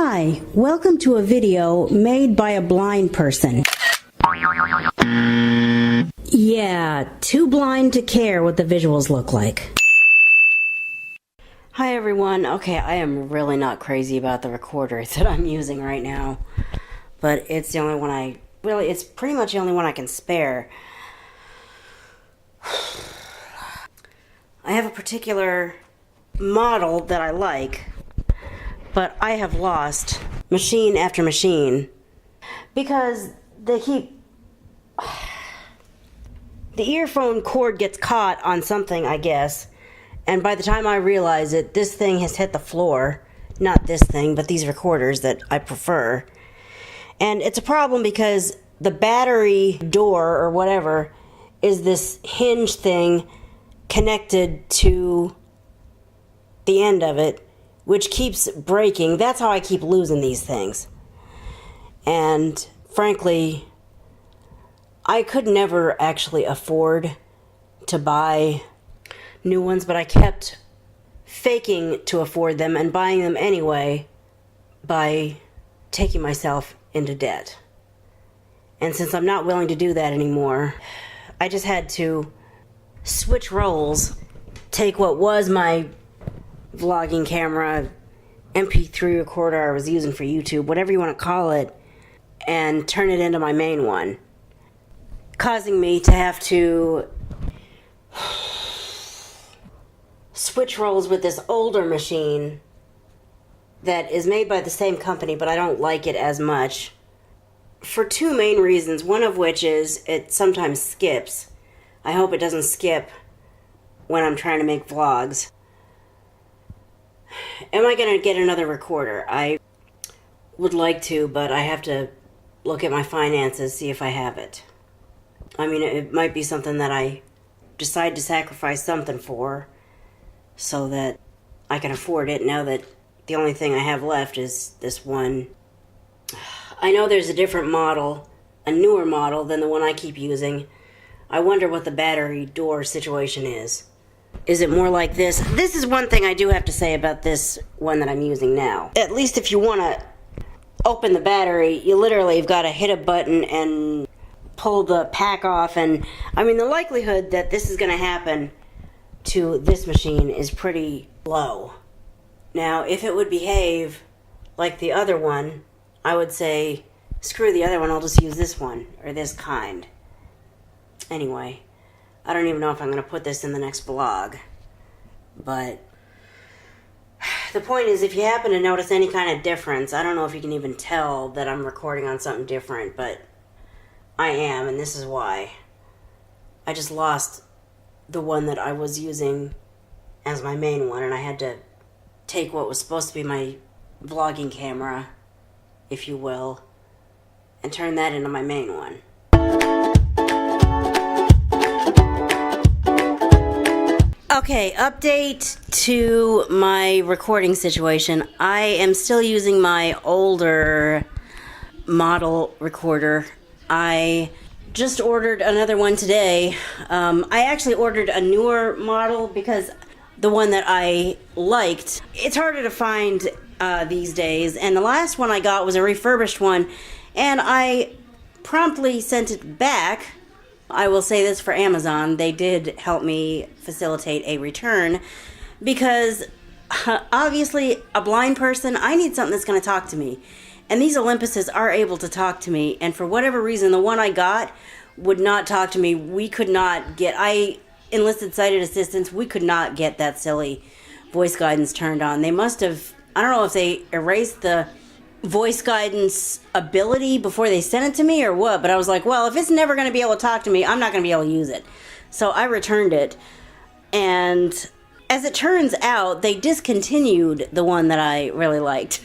Hi, welcome to a video made by a blind person. Yeah, too blind to care what the visuals look like. Hi everyone. Okay, I am really not crazy about the recorder that I'm using right now, but it's the only one it's pretty much the only one I can spare. I have a particular model that I like, but I have lost machine after machine because the earphone cord gets caught on something, I guess, and by the time I realize it, this thing has hit the floor. Not this thing, but these recorders that I prefer. And it's a problem because the battery door or whatever is this hinge thing connected to the end of it, which keeps breaking. That's how I keep losing these things. And frankly, I could never actually afford to buy new ones, but I kept faking to afford them and buying them anyway by taking myself into debt. And since I'm not willing to do that anymore, I just had to switch roles, take what was my vlogging camera, MP3 recorder I was using for YouTube, whatever you want to call it, and turn it into my main one, causing me to have to switch roles with this older machine that is made by the same company, but I don't like it as much for two main reasons, one of which is it sometimes skips. I hope it doesn't skip when I'm trying to make vlogs. Am I going to get another recorder? I would like to, but I have to look at my finances, see if I have it. I mean, it might be something that I decide to sacrifice something for so that I can afford it now that the only thing I have left is this one. I know there's a different model, a newer model than the one I keep using. I wonder what the battery door situation is. Is it more like this? This is one thing I do have to say about this one that I'm using now. At least if you want to open the battery, you literally have got to hit a button and pull the pack off. And I mean, the likelihood that this is going to happen to this machine is pretty low. Now, if it would behave like the other one, I would say, screw the other one, I'll just use this one, or this kind. Anyway, I don't even know if I'm going to put this in the next vlog, but the point is, if you happen to notice any kind of difference, I don't know if you can even tell that I'm recording on something different, but I am, and this is why. I just lost the one that I was using as my main one, and I had to take what was supposed to be my vlogging camera, if you will, and turn that into my main one. Okay, update to my recording situation. I am still using my older model recorder. I just ordered another one today. I actually ordered a newer model because the one that I liked, it's harder to find these days, and the last one I got was a refurbished one, and I promptly sent it back. I will say this for Amazon, they did help me facilitate a return because obviously a blind person, I need something that's going to talk to me. And these Olympuses are able to talk to me, and for whatever reason, the one I got would not talk to me. We could not get, I enlisted sighted assistance, we could not get that silly voice guidance turned on. They must have, I don't know if they erased the voice guidance ability before they sent it to me or what, but I was like, well, if it's never going to be able to talk to me, I'm not going to be able to use it. So I returned it, and as it turns out, they discontinued the one that I really liked.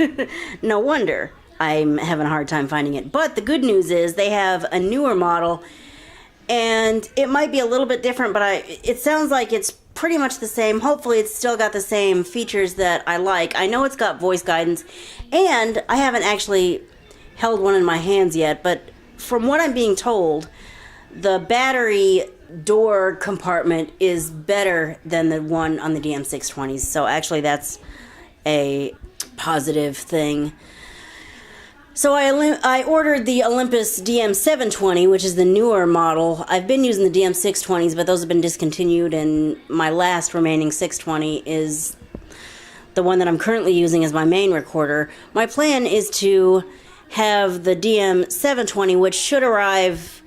No wonder I'm having a hard time finding it. But the good news is they have a newer model, and it might be a little bit different, but it sounds like it's pretty much the same. Hopefully it's still got the same features that I like. I know it's got voice guidance, and I haven't actually held one in my hands yet, but from what I'm being told, the battery door compartment is better than the one on the DM620s. So actually that's a positive thing. So I ordered the Olympus DM720, which is the newer model. I've been using the DM620s, but those have been discontinued, and my last remaining 620 is the one that I'm currently using as my main recorder. My plan is to have the DM720, which should arrive.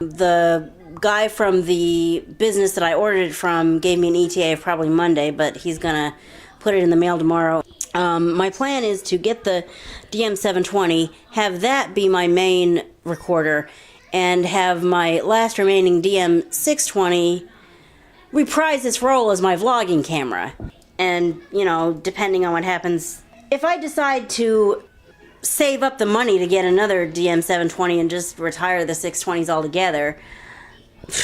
The guy from the business that I ordered it from gave me an ETA of probably Monday, but he's gonna put it in the mail tomorrow. My plan is to get the DM720, have that be my main recorder, and have my last remaining DM620 reprise its role as my vlogging camera. And, you know, depending on what happens, if I decide to save up the money to get another DM720 and just retire the 620s altogether,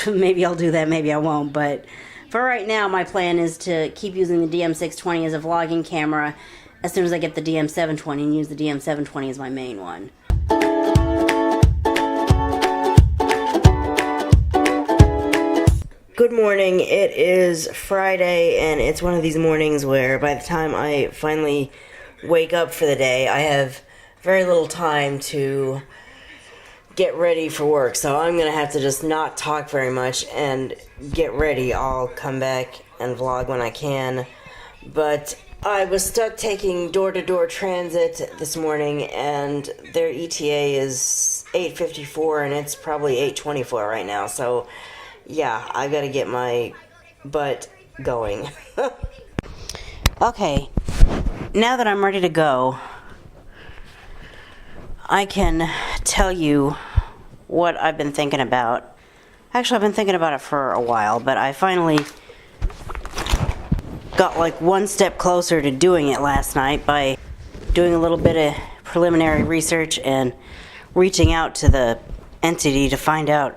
maybe I'll do that, maybe I won't, but for right now, my plan is to keep using the DM620 as a vlogging camera as soon as I get the DM720 and use the DM720 as my main one. Good morning. It is Friday, and it's one of these mornings where by the time I finally wake up for the day, I have very little time to get ready for work, so I'm gonna have to just not talk very much and get ready. I'll come back and vlog when I can, but I was stuck taking door-to-door transit this morning, and their ETA is 8:54, and it's probably 8:24 right now, so yeah, I gotta get my butt going. Okay, now that I'm ready to go, I can tell you what I've been thinking about. Actually, I've been thinking about it for a while, but I finally got like one step closer to doing it last night by doing a little bit of preliminary research and reaching out to the entity to find out,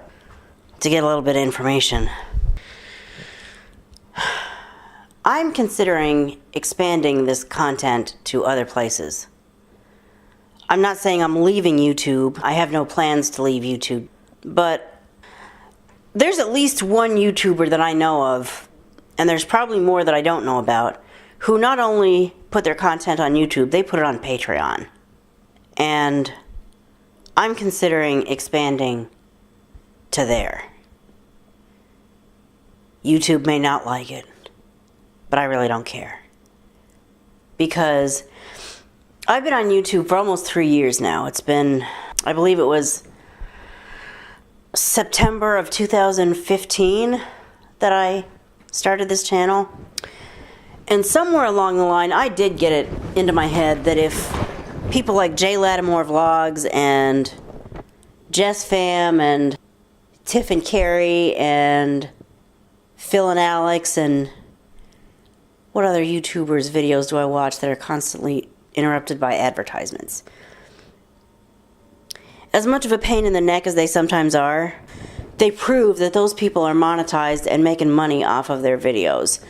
to get a little bit of information. I'm considering expanding this content to other places. I'm not saying I'm leaving YouTube. I have no plans to leave YouTube. But there's at least one YouTuber that I know of, and there's probably more that I don't know about, who not only put their content on YouTube, they put it on Patreon. And I'm considering expanding to there. YouTube may not like it, but I really don't care. Because I've been on YouTube for almost 3 years now. It's been, I believe it was September of 2015 that I started this channel. And somewhere along the line, I did get it into my head that if people like Jay Lattimore Vlogs and Jess Fam and Tiff and Carrie and Phil and Alex and what other YouTubers' videos do I watch that are constantly interrupted by advertisements? As much of a pain in the neck as they sometimes are, they prove that those people are monetized and making money off of their videos.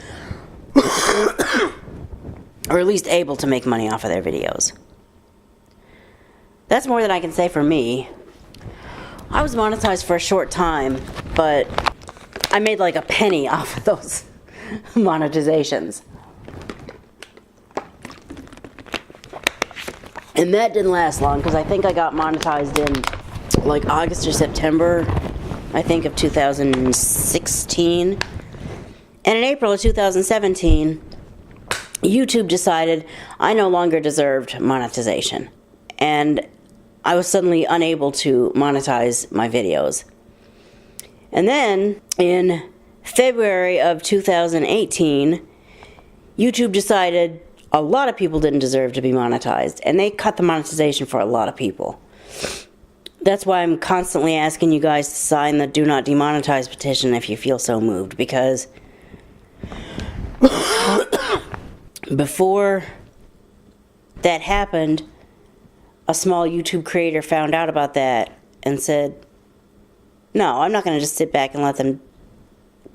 Or at least able to make money off of their videos. That's more than I can say for me. I was monetized for a short time, but I made like a penny off of those monetizations. And that didn't last long, because I think I got monetized in like August or September, I think, of 2016. And in April of 2017, YouTube decided I no longer deserved monetization. And I was suddenly unable to monetize my videos. And then, in February of 2018, YouTube decided a lot of people didn't deserve to be monetized, and they cut the monetization for a lot of people. That's why I'm constantly asking you guys to sign the Do Not Demonetize petition if you feel so moved, because before that happened, a small YouTube creator found out about that and said, no, I'm not going to just sit back and let them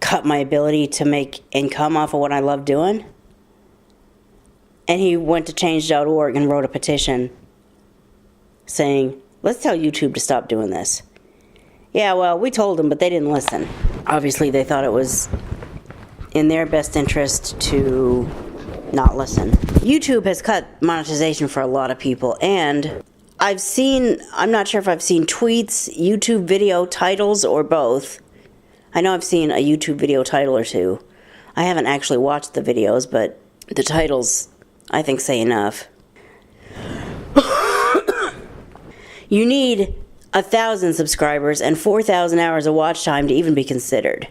cut my ability to make income off of what I love doing. And he went to change.org and wrote a petition saying, let's tell YouTube to stop doing this. Yeah, well, we told them, but they didn't listen. Obviously, they thought it was in their best interest to not listen. YouTube has cut monetization for a lot of people, and I'm not sure if I've seen tweets, YouTube video titles, or both. I know I've seen a YouTube video title or two. I haven't actually watched the videos, but the titles, I think, say enough. You need 1,000 subscribers and 4,000 hours of watch time to even be considered.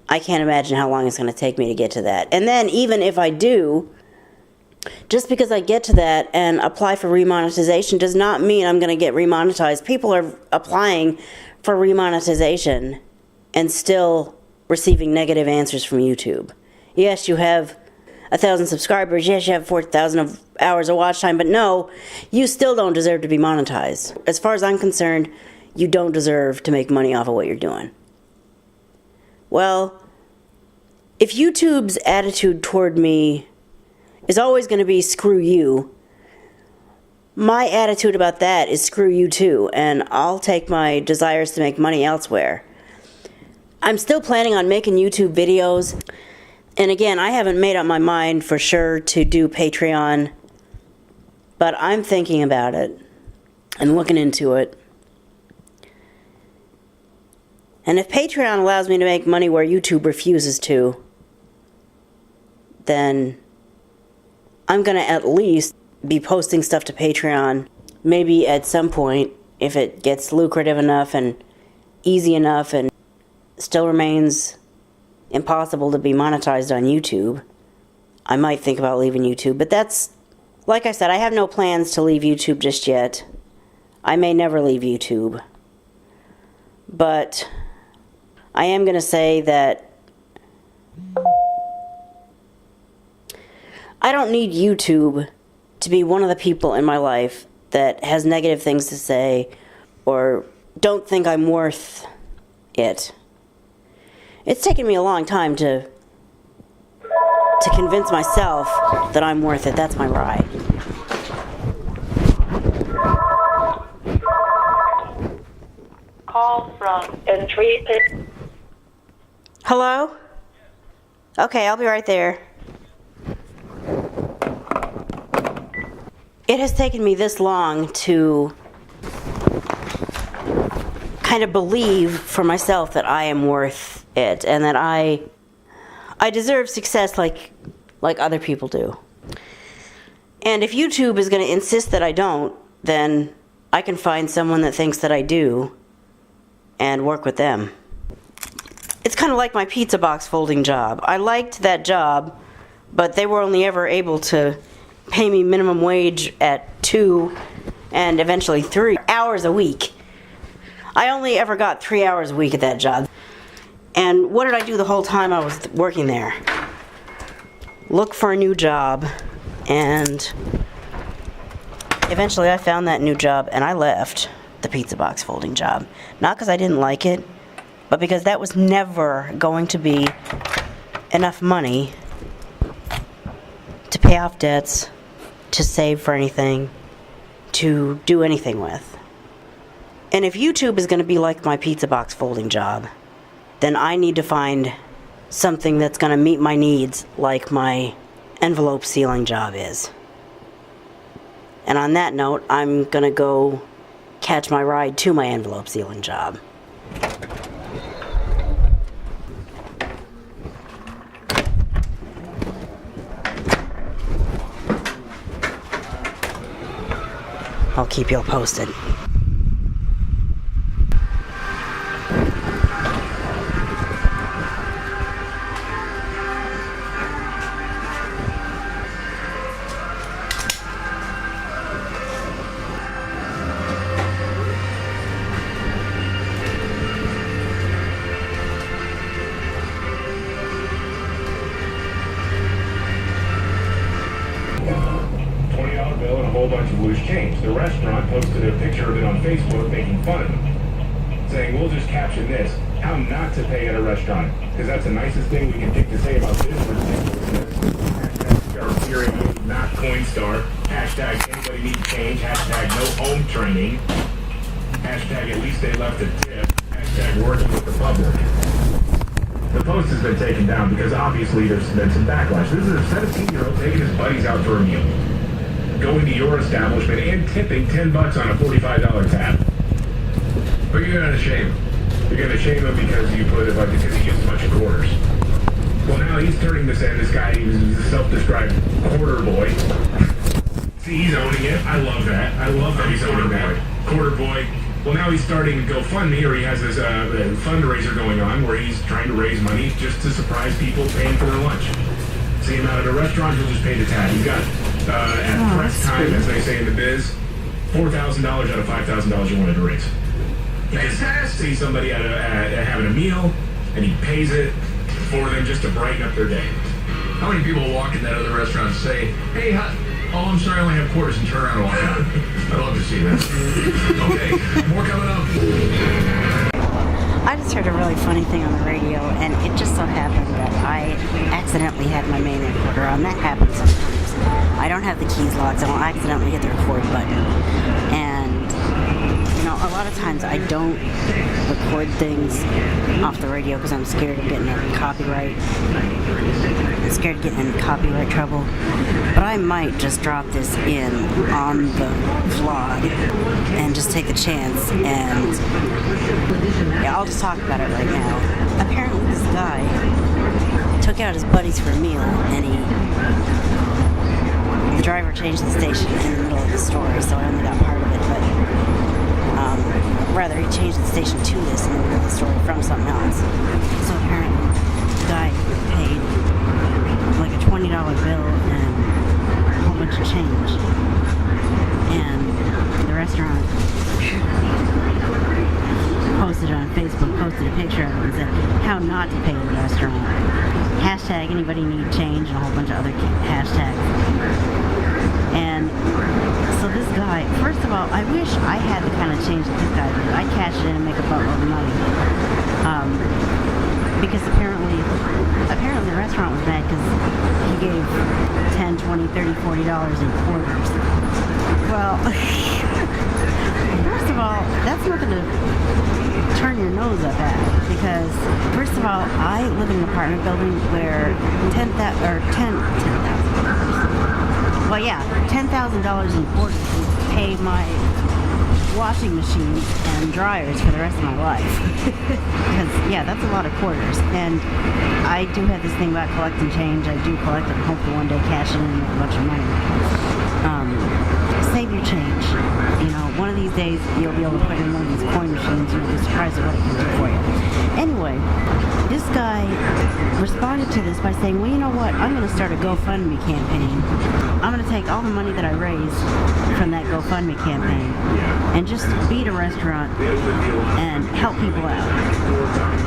I can't imagine how long it's going to take me to get to that. And then, even if I do, just because I get to that and apply for remonetization does not mean I'm going to get remonetized. People are applying for remonetization and still receiving negative answers from YouTube. Yes, you have 1,000 subscribers. Yes, you have 4,000 hours of watch time. But no, you still don't deserve to be monetized. As far as I'm concerned, you don't deserve to make money off of what you're doing. Well, if YouTube's attitude toward me is always going to be screw you, my attitude about that is screw you too, and I'll take my desires to make money elsewhere. I'm still planning on making YouTube videos, and again, I haven't made up my mind for sure to do Patreon, but I'm thinking about it and looking into it. And if Patreon allows me to make money where YouTube refuses to, then I'm going to at least be posting stuff to Patreon. Maybe at some point, if it gets lucrative enough and easy enough and still remains impossible to be monetized on YouTube, I might think about leaving YouTube. But that's, like I said, I have no plans to leave YouTube just yet. I may never leave YouTube. But I am going to say that I don't need YouTube to be one of the people in my life that has negative things to say or don't think I'm worth it. It's taken me a long time to convince myself that I'm worth it. That's my ride. Call from entry. Hello? Okay, I'll be right there. It has taken me this long to kind of believe for myself that I am worth it and that I deserve success like other people do. And if YouTube is going to insist that I don't, then I can find someone that thinks that I do and work with them. It's kind of like my pizza box folding job. I liked that job, but they were only ever able to pay me minimum wage at 2 and eventually 3 hours a week. I only ever got 3 hours a week at that job. And what did I do the whole time I was working there? Look for a new job. And eventually I found that new job and I left the pizza box folding job. Not because I didn't like it, but because that was never going to be enough money to pay off debts, to save for anything, to do anything with. And if YouTube is going to be like my pizza box folding job, then I need to find something that's going to meet my needs like my envelope sealing job is. And on that note, I'm going to go catch my ride to my envelope sealing job. I'll keep you all posted. Bill and a whole bunch of loose change. The restaurant posted a picture of it on Facebook making fun of him, saying, we'll just caption this, how not to pay at a restaurant, because that's the nicest thing we can think to say about this ridiculousness. Hashtag Star Period, not Coinstar. Hashtag anybody need change. Hashtag no home training. Hashtag at least they left a tip. Hashtag working with the public. The post has been taken down because obviously there's been some backlash. This is a 17-year-old taking his buddies out for a meal. going to your establishment and tipping $10 on a $45 tab. But you're gonna shame him. You're gonna shame him because you put it like because he gets a bunch of quarters. Well, now he's turning this in. This guy, he's a self-described quarter boy. See, he's owning it. I love that. I love that he's owning that. Quarter boy. Well, now he's starting to GoFundMe, or he has this fundraiser going on where he's trying to raise money just to surprise people paying for their lunch. See him out at a restaurant, he'll just pay the tab. He's got, at press time, as they say in the biz, $4,000 out of $5,000 you wanted to raise. He just sees somebody having a meal, and he pays it for them just to brighten up their day. How many people walk in that other restaurant and say, hey, oh, I'm sorry, I only have quarters, and turn around and walk out? I'd love to see that. Okay, more coming up. I just heard a really funny thing on the radio, and it just so happened that I accidentally had my main recorder on. That happens sometimes. I don't have the keys locked, so I'll accidentally hit the record button. And, you know, a lot of times I don't record things off the radio because I'm scared of getting in copyright. I'm scared of getting in copyright trouble. But I might just drop this in on the vlog and just take the chance, and yeah, I'll just talk about it right now. Apparently this guy took out his buddies for a meal, and the driver changed the station in the middle of the story, so I only got part of it, but rather he changed the station to this in the middle of the story from something else. So apparently the guy paid like a $20 bill and a whole bunch of change, and the restaurant posted on Facebook, posted a picture of it and said how not to pay the restaurant. Hashtag anybody need change, and a whole bunch of other hashtags. And so this guy, first of all, I wish I had the kind of change that this guy did. I'd cash it in and make a buttload of money. Because apparently the restaurant was mad because he gave $10, $20, $30, $40 in quarters. Well, first of all, that's nothing to turn your nose up at, because first of all, I live in an apartment building where $10,000 in quarters would pay my washing machine and dryers for the rest of my life. Because, yeah, that's a lot of quarters. And I do have this thing about collecting change. I do collect it and hopefully one day cash it in and make a bunch of money. Save your change. You know, one of these days you'll be able to put it in one of these coin machines and you'll be surprised at what it can do for you. Anyway, this guy responded to this by saying, well, you know what, I'm going to start a GoFundMe campaign. I'm going to take all the money that I raise from that GoFundMe campaign and just be at a restaurant and help people out.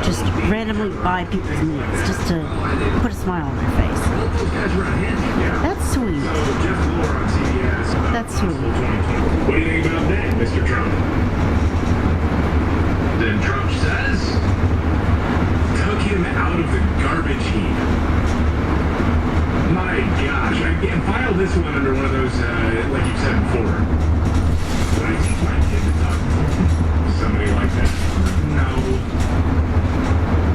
Just randomly buy people's meals just to put a smile on their face. That's sweet. That's sweet. What do you think about that, Mr. Trump? Then Trump says, Took him out of the garbage heap. My gosh, I can file this one under one of those, like you said before. When I teach my kid to talk to somebody like that, no.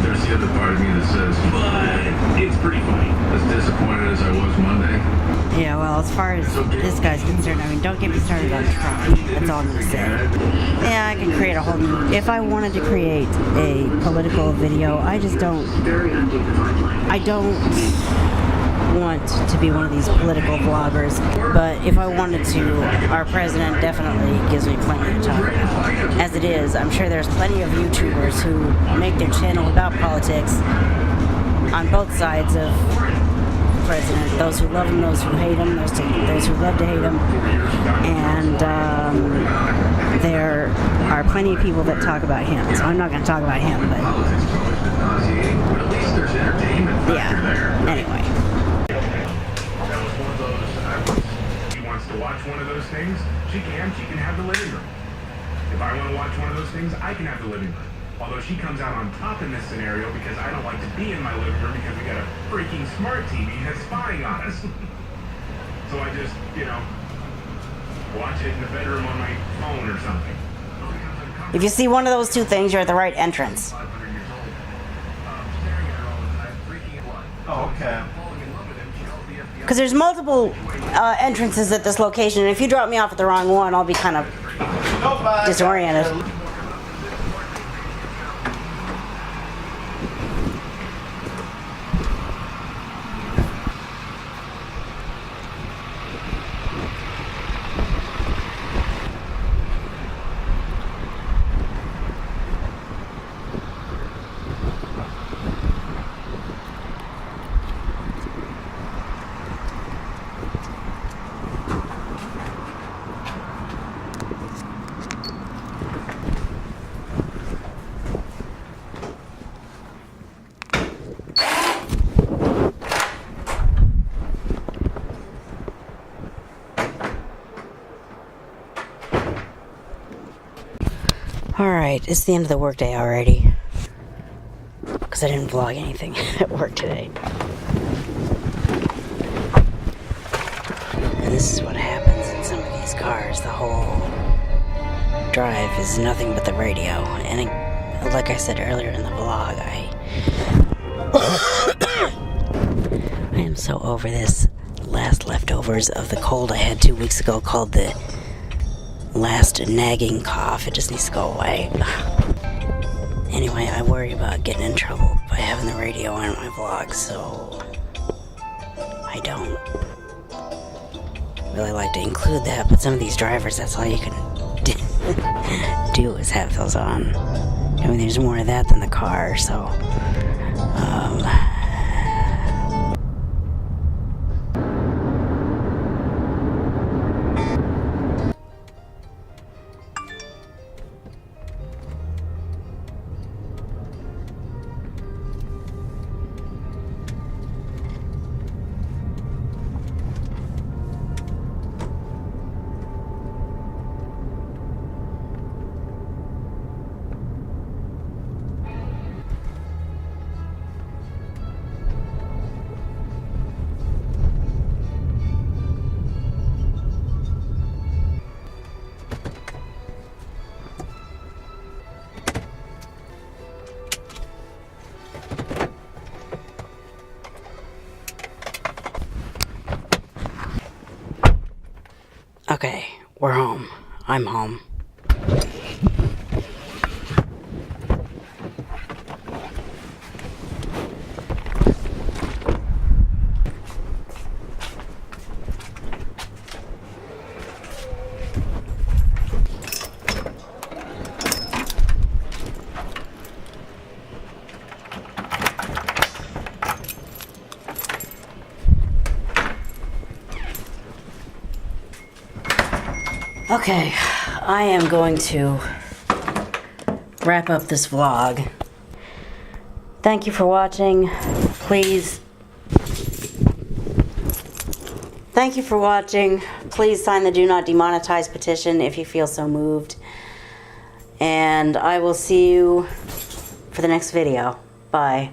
there's the other part of me that says, But it's pretty funny. as disappointed as I was Monday. Yeah, well, as far as this guy's concerned, I mean, don't get me started on Trump. That's all I'm going to say. Yeah, I could create a whole new... If I wanted to create a political video, I just don't... I don't want to be one of these political vloggers, but if I wanted to, our president definitely gives me plenty to talk about. As it is, I'm sure there's plenty of YouTubers who make their channel about politics on both sides of president, those who love him, those who hate him, those who love to hate him, and there are plenty of people that talk about him, so I'm not going to talk about him, but At least there's entertainment factor there. yeah, anyway. That was one of those, she wants to watch one of those things, she can have the living room. If I want to watch one of those things, I can have the living room. Although she comes out on top in this scenario because I don't like to be in my living room because we got a freaking smart TV that's spying on us. So I just, watch it in the bedroom on my phone or something. If you see one of those two things, you're at the right entrance. 500 years old. Staring at her all the time, freaking out. Oh, okay. Falling in love with him, she calls the FBI Because there's multiple entrances at this location, and if you drop me off at the wrong one, I'll be kind of disoriented. Alright, it's the end of the workday already. Because I didn't vlog anything at work today. And this is what happens in some of these cars. The whole drive is nothing but the radio. And like I said earlier in the vlog, I am so over this last leftovers of the cold I had 2 weeks ago called the last nagging cough. It just needs to go away. Anyway, I worry about getting in trouble by having the radio on my vlog, so I don't really like to include that, but some of these drivers, that's all you can do is have those on. I mean, there's more of that than the car, so okay, we're home. I'm home. Okay, I am going to wrap up this vlog. Thank you for watching. Please sign the Do Not Demonetize petition if you feel so moved. And I will see you for the next video. Bye.